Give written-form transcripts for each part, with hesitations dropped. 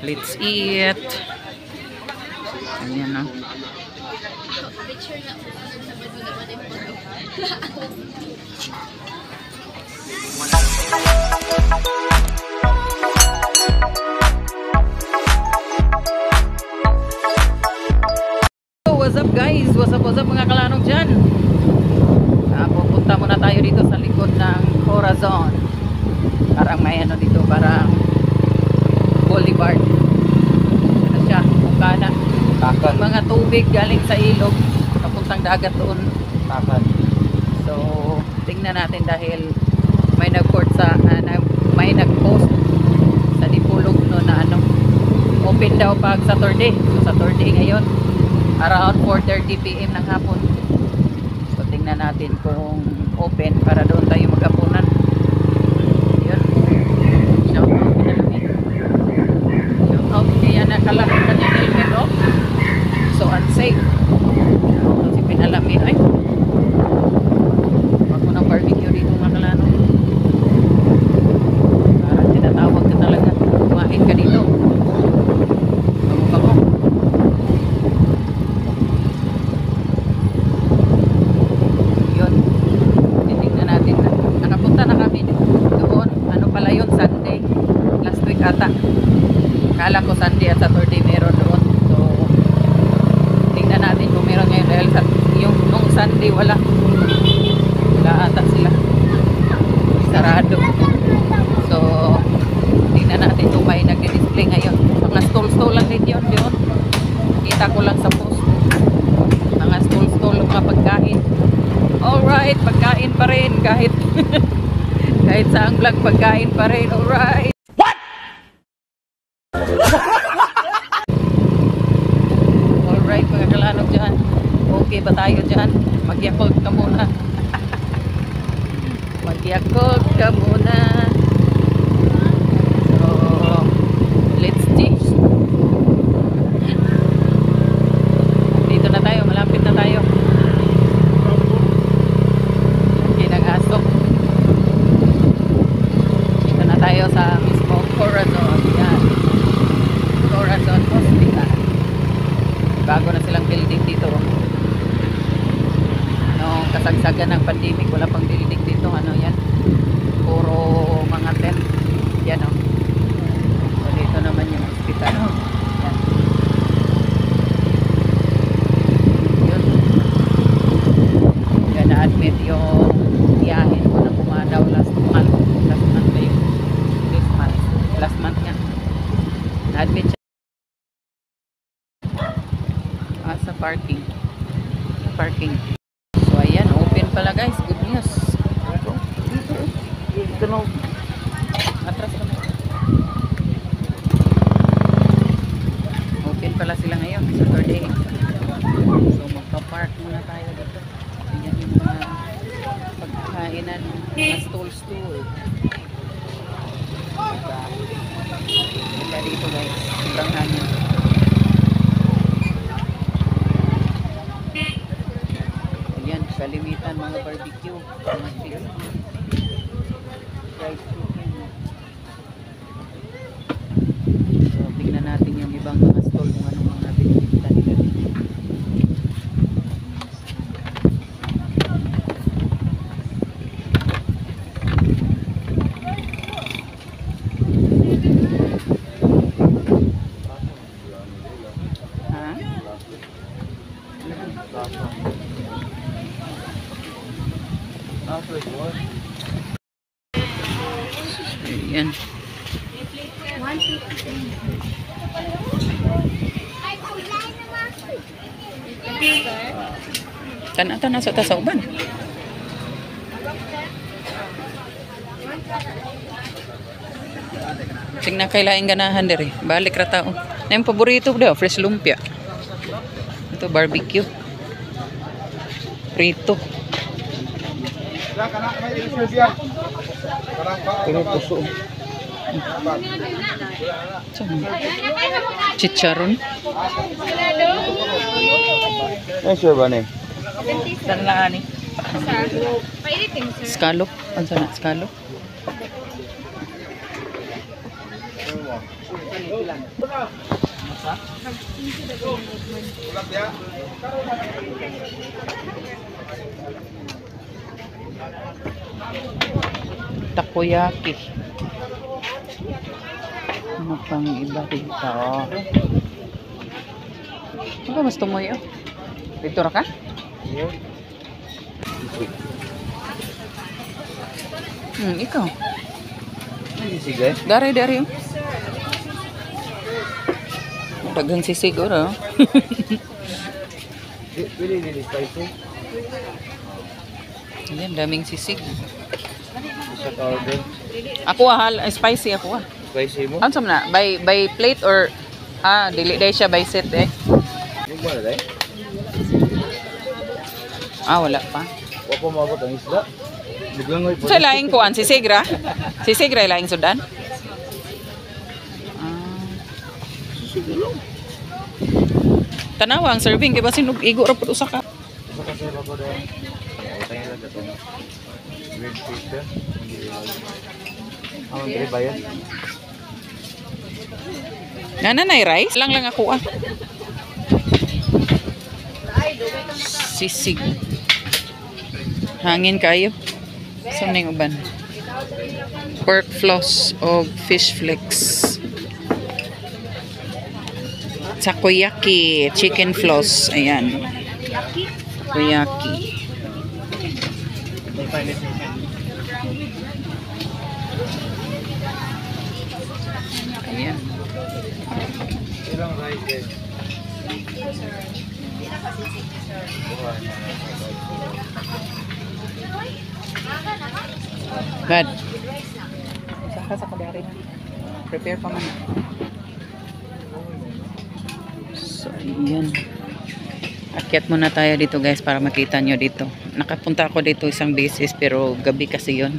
Let's eat. Ayan na. What's up guys? What's up mga kalanong dyan? Pupunta muna tayo dito sa likod ng Corazon. Parang may ano dito, parang boulevard. Ano siya? Bukana. Mga tubig galing sa ilog papuntang dagat doon. So tingnan natin dahil may nag-post sa sa Dipolog no na ano, open daw pag Saturday. So Saturday ngayon around 4:30 PM ng hapon. So tingnan natin kung open para doon tayo maghapunan. Yun. Shout out Pinalamin. Shout out kaya nakala kanyang helmet off. So unsafe. So si Pinalamin ay wag mo ng barbecue dito mga kalano. Parang tinatawag ka talaga. Kumain ka dito. Bango-bango. Yun. Titignan natin na. Nakapunta na kami doon. Ano pala yun? Sunday. Last week ata. Kala ko Sunday at Saturday meron doon. So tingnan natin kung meron ngayon dahil yung nung Sunday wala ata sila sarado. So tingnan natin kung may nagdi-display ngayon. Mga stall lang din yun. Kita ko lang sa post mga stall mga pagkain. Alright, pagkain pa rin kahit kahit sa ang vlog pagkain pa rin. Alright. What? Alright mga kalanog dyan. Okay ba tayo dyan? Mag-yakult ka muna. Mag-yakult ka muna. So, let's teach. Dito na tayo. Malapit na tayo. Ginag-aso. Dito na tayo sa mismo Corazon. Yan. Corazon Hospital. Bago na silang building dito. Nung kasagsagan ng pandemic, wala pang building dito. Ano yan? Puro mga tent. Yan o. So dito naman yung hospital. Yan. Yun. Yan na-admit yung tiyahin ko na pumadaw last month na yun. This month. Last month nga. Na-admit siya. Sa parking. So ayan, open pala guys. Good news. Dito no. Atras kami. Open pala sila ngayon. Saturday. So magpa-park muna tayo dito. Ayan yung mga pagkainan. Mga stall. Wala dito guys. Sobrang hangin. Kalimitan mga barbecue, mga chicken, fried chicken. So tingnan natin yung ibang mga stall kung anong mga binibenta nila dito. Ayan. Tanah sa tasauban. Tingnan kay laing ganahan diri. Balik ra tao. Na yung paborito daw, fresh lumpia. Ito barbecue. Prito. Chicharon. Ano siya ba ni? Saan lang ani? Scallop. Ano sana? Scallop? Takoyaki. Ano pang iba dito? Ano mas tumoy? Dito ra ka? Ikaw. Sige. Dari. Dagang sisig ora. Really spicy. Yan, daming sisig. Isa ka order. Ako spicy ako. Spicy mo? Ano na? By plate or dili day siya by set eh. Yung ba na Wala pa. Wako mabot ang isda. Biglangoy po. Sa laing kuan si Sigra. Si Sigra laing sudan. Tanawa ang serving kay basin igo ra pud usa ka. Isa kasi ako doon. Tayo lang ito. Weird fish ka. Hindi bayad. Nanay rice lang ako Sisig. Hangin kayo. Saan na yung uban? Pork floss o fish flakes. Takoyaki, chicken floss. Ayan. Takoyaki. Ayan. Ilang rice eh. Bad. Saka sa kadari na. Prepare pa man. So, ayan. Akyat muna tayo dito guys para makita nyo dito. Nakapunta ako dito isang beses pero gabi kasi yon.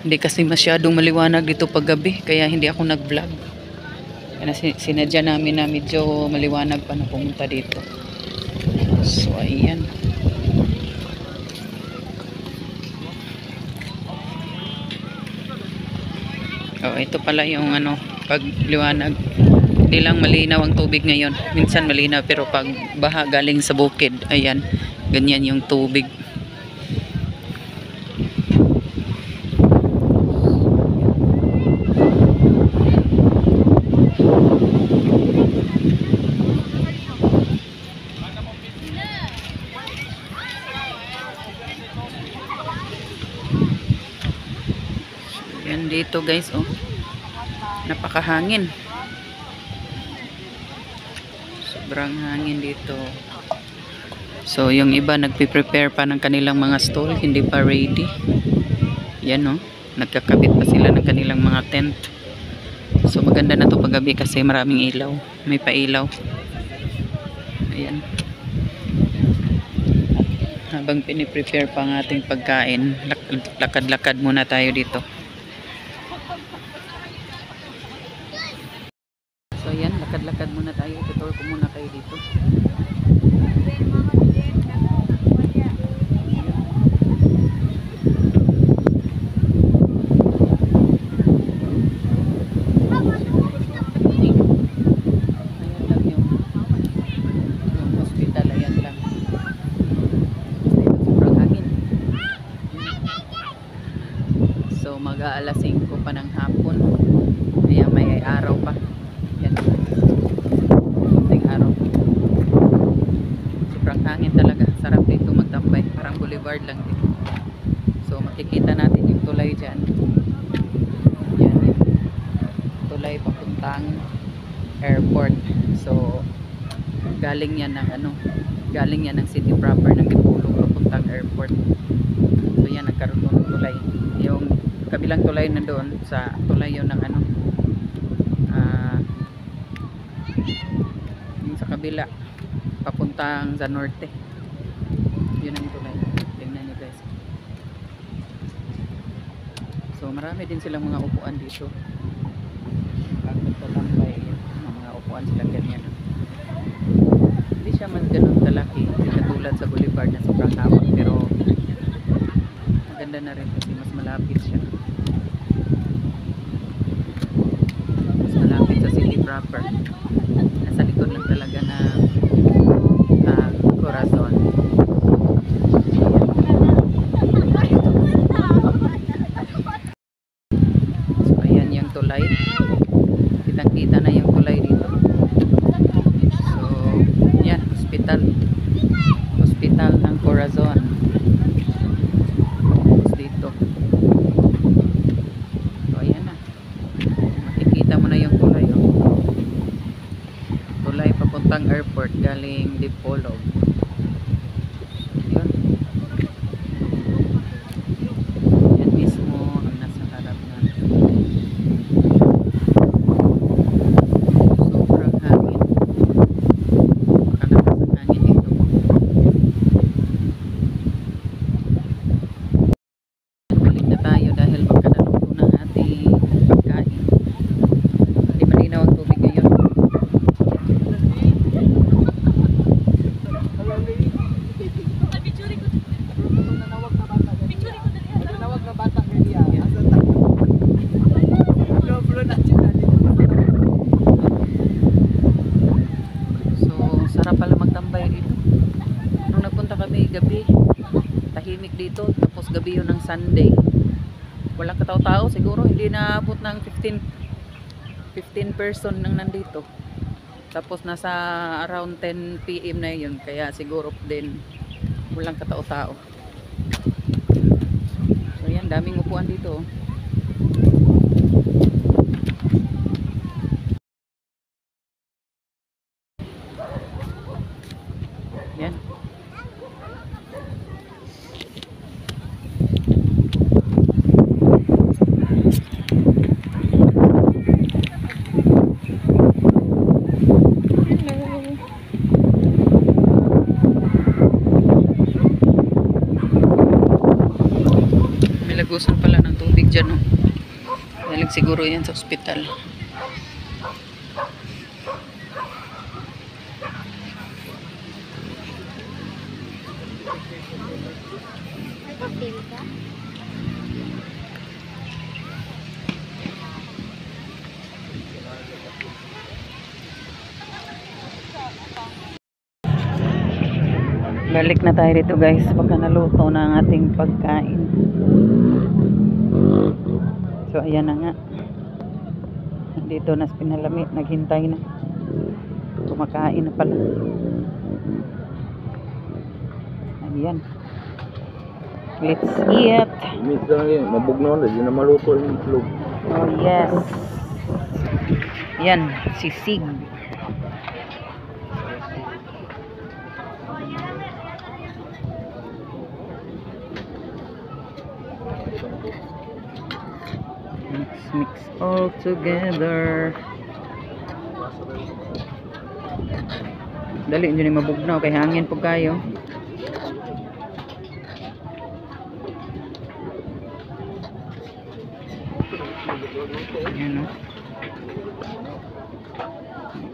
Hindi kasi masyadong maliwanag dito pag gabi kaya hindi ako nag-vlog. Kaya sinadya namin na medyo maliwanag pa na pumunta dito. So, ayan. Ito pala yung pag liwanag. Hindi lang malinaw ang tubig ngayon. Minsan malinaw pero pag baha galing sa bukid, ayan, ganyan yung tubig. Yan dito guys, napakahangin. Sobrang hangin dito. So yung iba nagpe-prepare pa ng kanilang mga stall, hindi pa ready. Yan nagkakabit pa sila ng kanilang mga tent. So maganda na to paggabi kasi maraming ilaw, may pailaw. Ayan. Habang piniprepare pa ang ating pagkain, lakad-lakad muna tayo dito. So ayan, lakad-lakad muna tayo. Tutor ko muna kayo dito. So mag-aalas 5 pa ng hapon. Ayan, may araw pa. Yan. Kunting araw. Sobrang hangin talaga. Sarap dito magtambay. Parang boulevard lang dito. So makikita natin yung tulay dyan. Yan. Tulay papuntang airport. So galing yan ng galing yan ng city proper ng Dipolog papuntang airport. So yan, nagkaroon ng tulay. Yung kabilang tulay na doon sa tulay yun ng yung sa kabila papuntang sa norte, yun ang tulay. Tingnan nyo guys. So marami din silang mga upuan dito pag nagtatambay, mga upuan sila ganyan. Hindi siya man ganun kalaki katulad sa boulevard na sobrang haba, pero maganda na rin kasi mas malapit siya. Mas malapit sa city proper. Nasa likod lang talaga na Corazon. So ayan yung tulay. Kitang-kita na yung tulay dito. So yan, hospital. Hospital ng Corazon. Dito. So ayan na. Makikita mo na yung tulay. Oh. Tulay papuntang airport galing Dipolog. Yun. Yan mismo ang nasa harap natin. Sobrang hangin. Makalakas ang hangin dito. Balik na tayo dahil magkanaluto ng ating pagkain. Hindi malinaw ang tubig ngayon. Sarap pala magtambay dito. Nung nagpunta kami gabi, tahimik dito. Tapos gabi yun ng Sunday. Walang katao-tao siguro. Hindi naabot ng 15 person nang nandito. Tapos nasa around 10 PM na yun. Kaya siguro din walang katao-tao. So yan, daming upuan dito. Yan. May lagusan pala ng tubig dyan. Oh. Galing siguro yan sa ospital. Balik na tayo dito guys, baka naluto na ang ating pagkain. So ayan na nga. Dito na pinalami, naghintay na. Kumakain na pala. Ayan. Let's eat. Mix lang yun. Mabugnaw na. Di na maluto yung itlog. Oh yes. Yan, sisig. Mix all together. Dali, hindi mabugnaw kay hangin po kayo. Ayan o.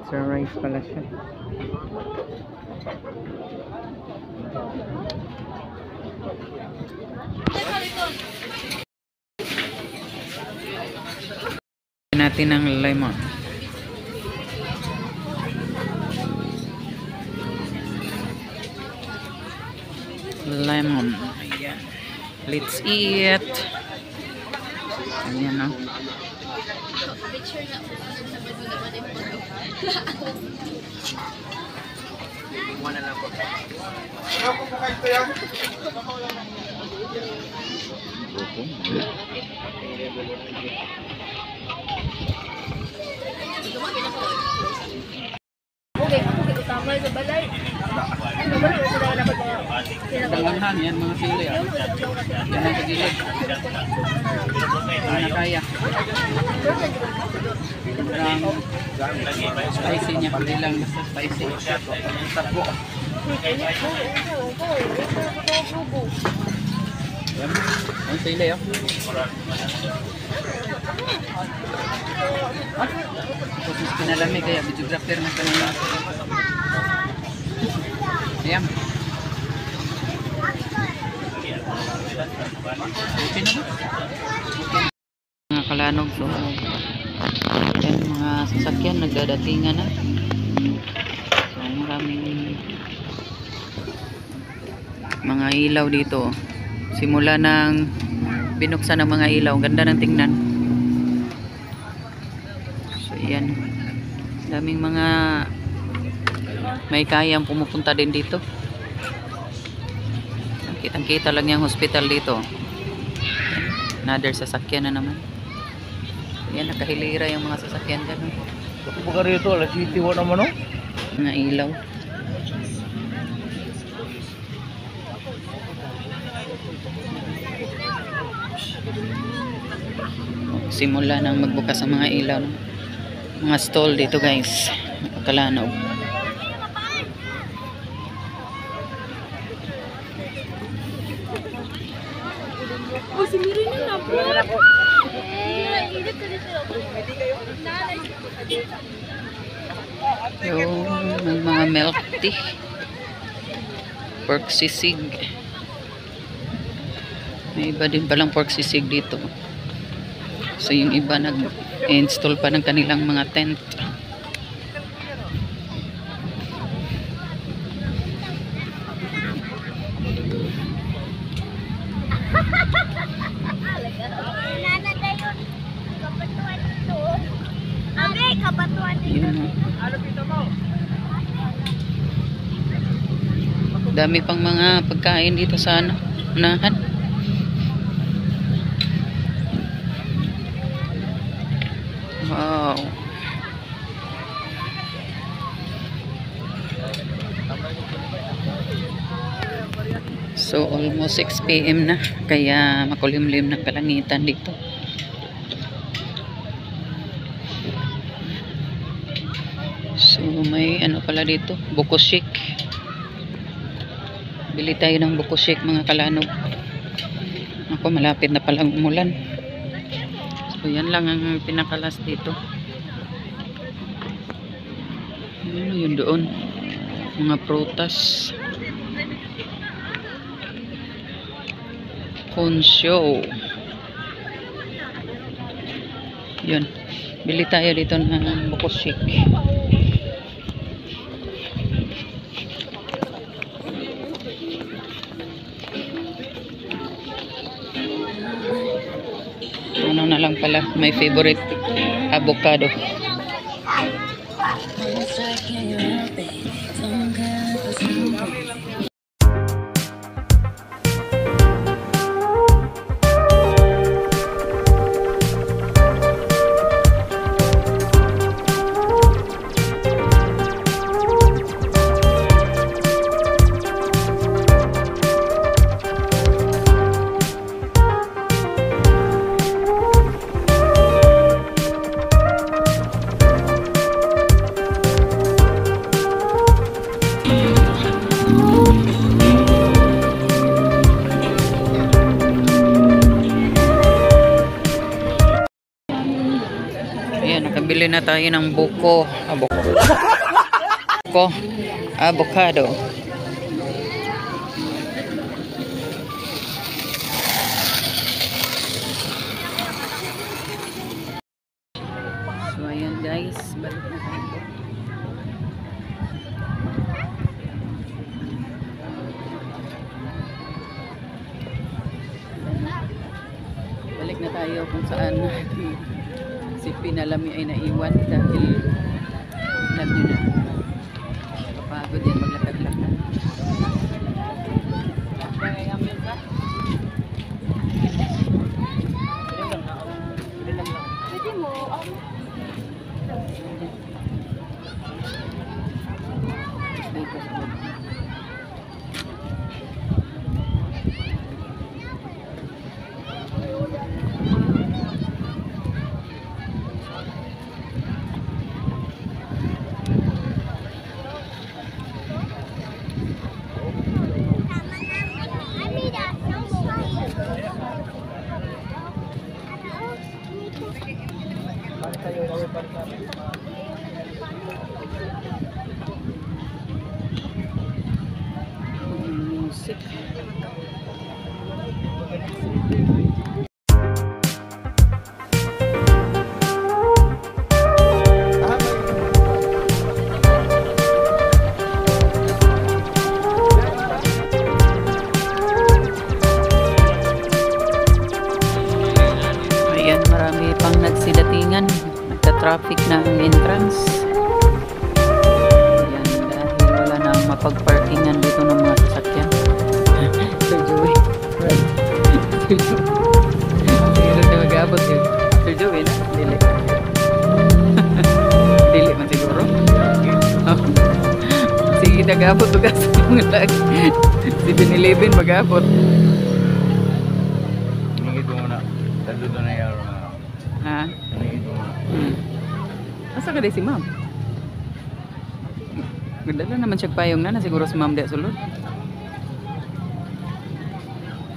It's a rice pala siya. Natin ng lemon. Lemon. Ayan. Let's eat. Ayan o. Wala na po. Tama sa balay. Ano ba na sila dapat Dalanhan yan mga sili. Yan ang kagilid. Hindi na kaya. Sobrang spicy niya. Hindi lang basta spicy. Tabo. Yan. Ang sili oh. Tapos pinalami kaya videographer na kanina. Ayan. Okay na ba? Mga kalanog, so Yan, mga sasakyan nagdadatingan na. So, maraming mga ilaw dito. Simula ng binuksan ng mga ilaw. Ganda ng tingnan. So, yan. Daming mga may kayang pumupunta din dito. Kitang-kita lang yung hospital dito. Another sasakyan na naman. Yan, nakahilira yung mga sasakyan dyan. Ako pa rito, alas city wa naman, no? Mga ilaw. Simula nang magbukas ang mga ilaw. Mga stall dito, guys. Nakakalanog. Oh, si Miri na po. Yung may mga milk tea. Pork sisig. May iba din palang pork sisig dito. So yung iba nag-install pa ng kanilang mga tent. Yun. Dami pang mga pagkain dito sa unahan. Wow. So almost 6 PM na, kaya makulimlim ng kalangitan dito. So may ano pala dito, buko shake. Bili tayo ng buko shake, mga kalanog. Ako, malapit na palang umulan. So yan lang ang pinakalas dito. Ano yun doon? Mga prutas. Consyo. Yun. Bili tayo dito ng buko shake. Ano na lang pala, my favorite avocado. Ayan, nakabili na tayo ng buko. Buko. Avocado. So, ayan guys. Balik na tayo. Balik na tayo kung saan si Pinalami ay naiwan dahil alam nyo na, kapagod yan maglakad-lakad. Pwede mo, Dito sa baba. Music. pang nagsidatingan. Nagka-traffic na ang entrance. Yan, dahil wala na mapag-parkingan dito ng mga sasakyan. Sir Joey. Right. Sir Joey. Hindi na mag-abot yun. Sir Joey na? Dili. Dili man siguro. Sige, nag-abot. Tugas yung lag. 7-Eleven mag-abot. Ito muna. Talo na na yaro na. Ha? Ito muna. Asa ka di si ma'am? Gandala naman siya payong na siguro si ma'am di sulod.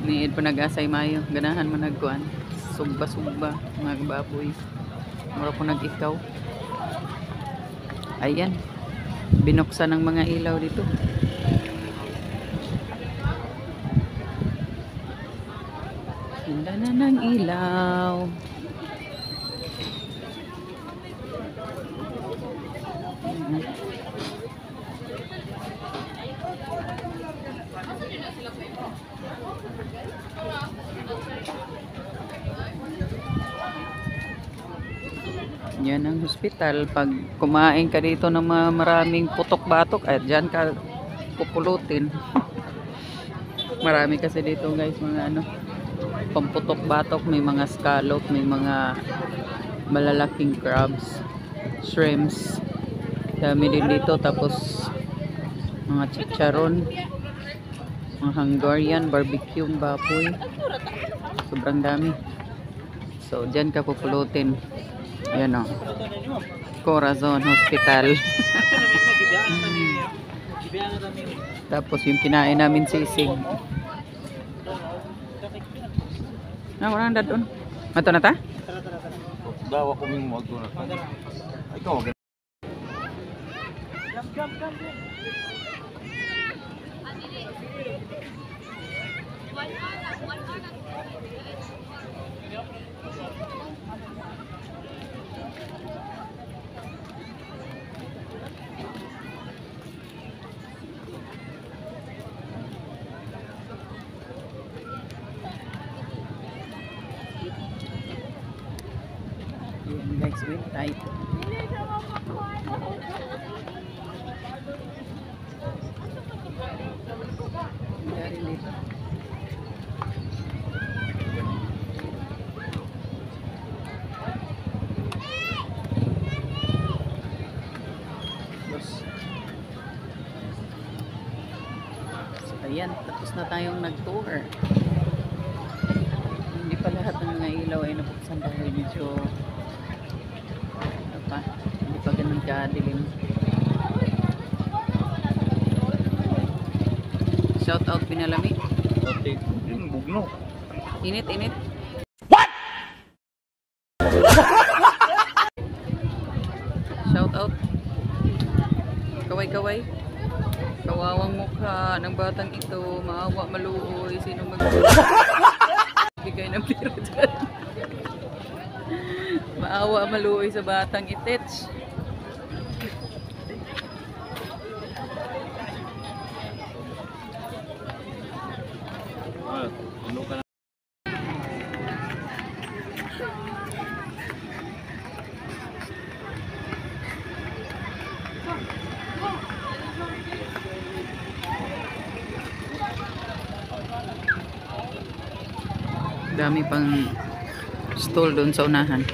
Niid pa nag-asay mayo. Ganahan man nagkuan. Sugba-sugba. Mga baboy. Mura po nag-ikaw. Ayan. Binuksan ng mga ilaw dito. Ganda na ng ilaw. Yan ang hospital. Pag kumain ka dito ng mga maraming putok-batok, ay dyan ka pupulutin. Marami kasi dito guys, mga ano, pamputok-batok, may mga scallop, may mga malalaking crabs, shrimps. Dami din dito. Tapos mga chicharon, mga Hungarian, barbecue, baboy. Sobrang dami. So, dyan ka pupulutin. Ayan o. Corazon Hospital. Tapos yung kinain namin sisig. Walang dadon. Mato na ta? Dawa ko ming mag na. Ikaw mag. Guys, wait tight. Dari dito. So ayan, tapos na tayong nag-tour. Hindi pa lahat ng mga ilaw ay nabuksan dahil medyo hindi pa ganun kadilim. Shout out Pinalami. Okay. Yung bugno. Init. Shout out. Kaway. Kawawang mukha ng batang ito. Maawa, maluoy. Sino bigay ng piro dyan? Maawa, maluoy sa batang itich. Ano ka na? Dami pang stall doon sa unahan.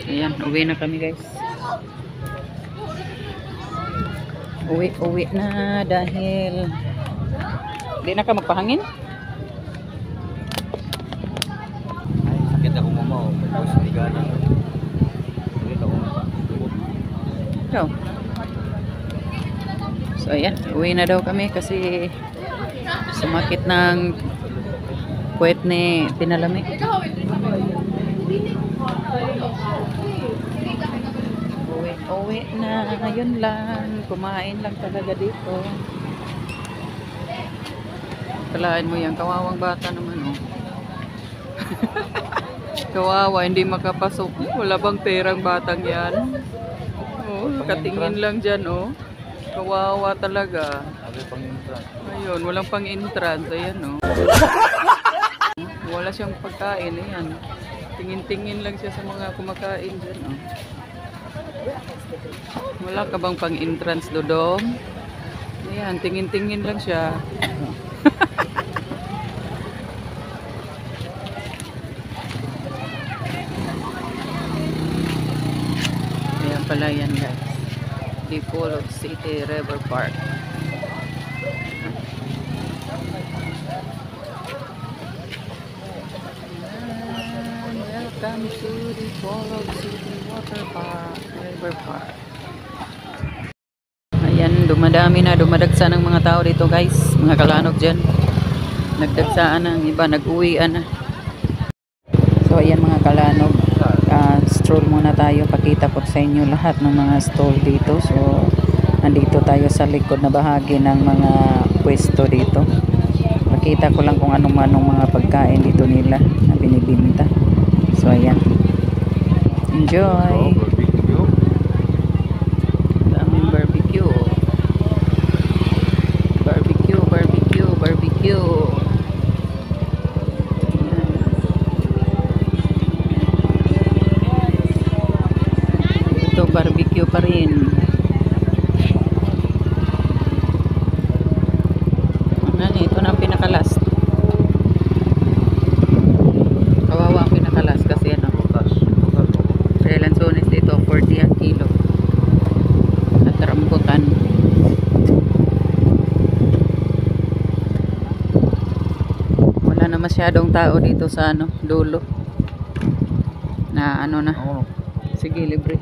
Ayan, uwi na kami guys. Uwi na dahil di na ka magpahangin. Ay, sakit ako mama. Tapos hindi ka na. Sakit ako. Ikaw. So ayan, uwi na daw kami kasi sumakit ng puwet ni Pinalami. Uwi na, yun lang. Kumain lang talaga dito. Kalain mo yan, kawawang bata naman oh. Kawawa, hindi makapasok. Wala bang perang batang yan? Oh, katingin lang dyan oh. Kawawa talaga. Sabi pang entrance. Ayun, walang pang entrance. Ayan oh. Wala siyang pagkain. Ayan. Tingin-tingin lang siya sa mga kumakain dyan. Oh. Wala ka bang pang-entrance, Dodong? Ayan, tingin-tingin lang siya. Ayan pala yan, guys. Dipolog City River Park. Welcome to Dipolog City Water Park, River Park. Ayan, dumadami na, dumadagsa ng mga tao dito, guys. Mga kalanog dyan. Nagdagsaan na, ang iba nag-uwian na. So, ayan mga kalanog. Stroll muna tayo. Pakita ko sa inyo lahat ng mga stall dito. So, nandito tayo sa likod na bahagi ng mga pwesto dito. Pakita ko lang kung anong mga pagkain dito nila na binibinta. So, ayan. Enjoy! Daming barbecue. Barbecue, barbecue, barbecue. Ito, barbecue pa rin. Ito na ang pinakalas. Kawawa ang pinakalas kasi ano. Kaya lansones dito, 40 ang kilo. At rambutan. Wala na masyadong tao dito sa ano, dulo. Na ano na. Sige, libre.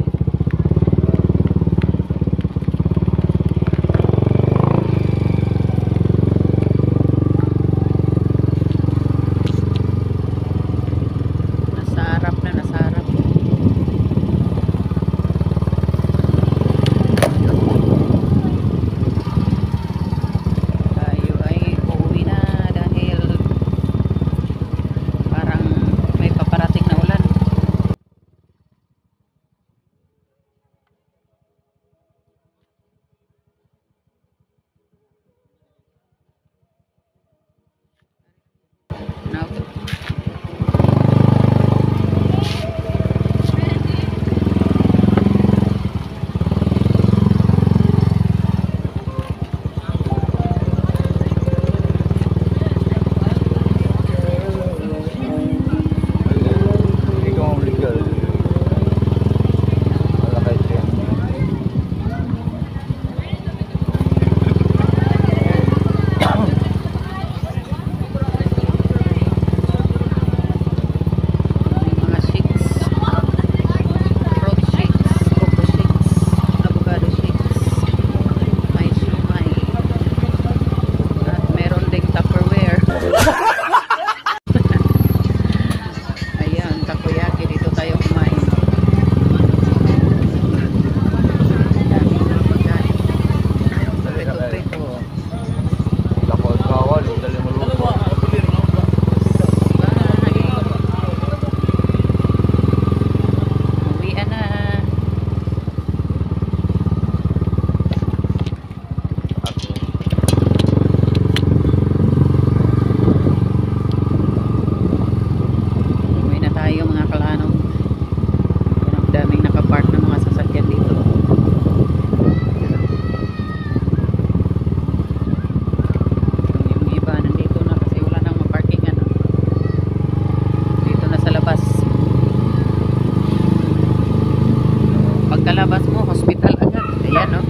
Pagkalabas mo, hospital agad. Ayan, no?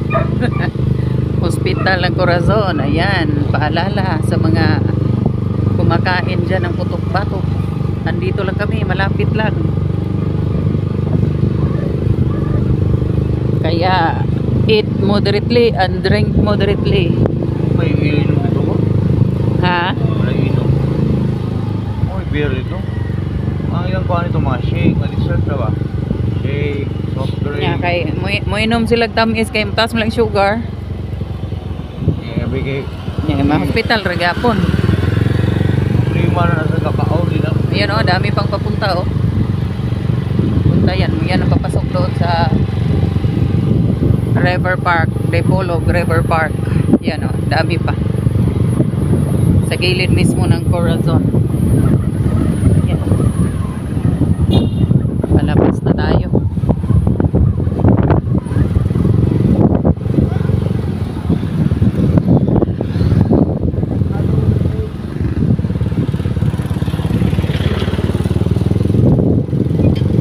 Hospital ng Corazon. Ayan, paalala sa mga kumakain dyan ng putok-batok. Nandito lang kami, malapit lang. Kaya, eat moderately and drink moderately. May inom dito ko? Ha? May inom. May beer dito. Ang ilang kuha nito mga shake, mga dessert na ba? Shake, soft drink. Yeah, kay mo inom sila tamis kay mataas mo lang sugar. Bigay. Yeah, ma-hospital regapon. Lima na sa kakao nila. Ayan oh, dami pang papunta oh. Punta yan, yan ang papasok doon sa River Park, Dipolog River Park. Yan oh, dami pa. Sa gilid mismo ng Corazon. Yan. Palabas na tayo.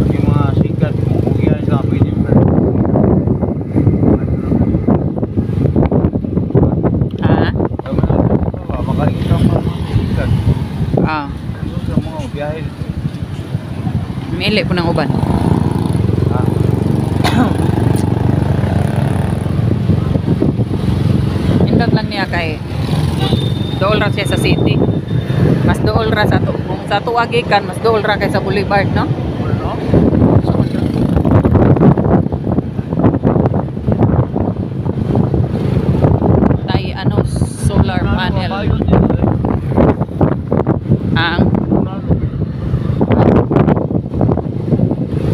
Yung mga sikat, yan sa pwede mo. Ha? Makakita ang mga sikat. Ah, Ano sa mga biyahe? mili po ng uban. Ha? Indot lang niya kay dool ra siya sa city. Mas dool ra sa kung sa tuwagikan, mas dool ra kay sa Boulevard, no? Ano? Tay ano solar panel ang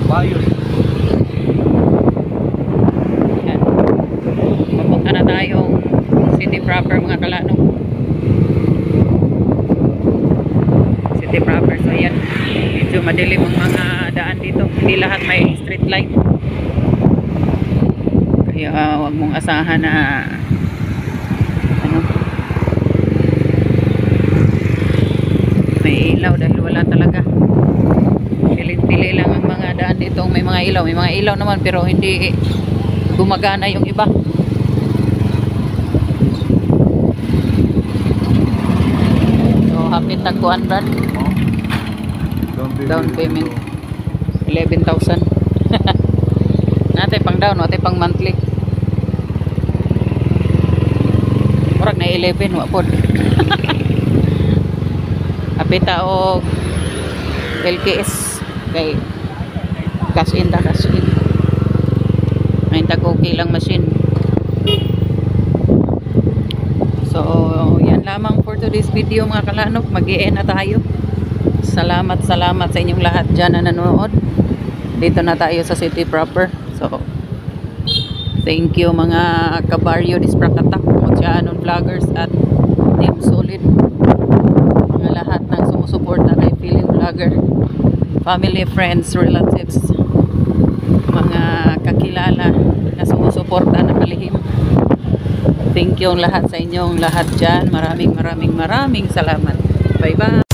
Bayos. yan. Papunta na tayong city proper mga kalano. City proper. So yan. Medyo madilim ang mga daan dito. Hindi lahat may street light. Kaya wag mong asahan na ano may ilaw dahil wala talaga. Pili-pili lang ang mga daan dito. May mga ilaw. May mga ilaw naman pero hindi gumagana yung iba. So, hapit tagkuan Brad. Down payment. 11,000. Natay pang down, natay pang monthly. Murag na 11 wa pod. Apita og LKS kay cash in ta cash in. May tag okay lang machine. So, yan lamang for today's video mga kalanok. Mag-i-end na tayo. Salamat sa inyong lahat dyan na nanonood. Dito na tayo sa city proper. So, thank you mga kabaryo Disprakatak, Motianon Vloggers at Team Solid. Mga lahat ng sumusuporta kay Feeling Vlogger. Family, friends, relatives. Mga kakilala na sumusuporta na palihim. Thank you lahat sa inyong lahat dyan. Maraming salamat. Bye bye.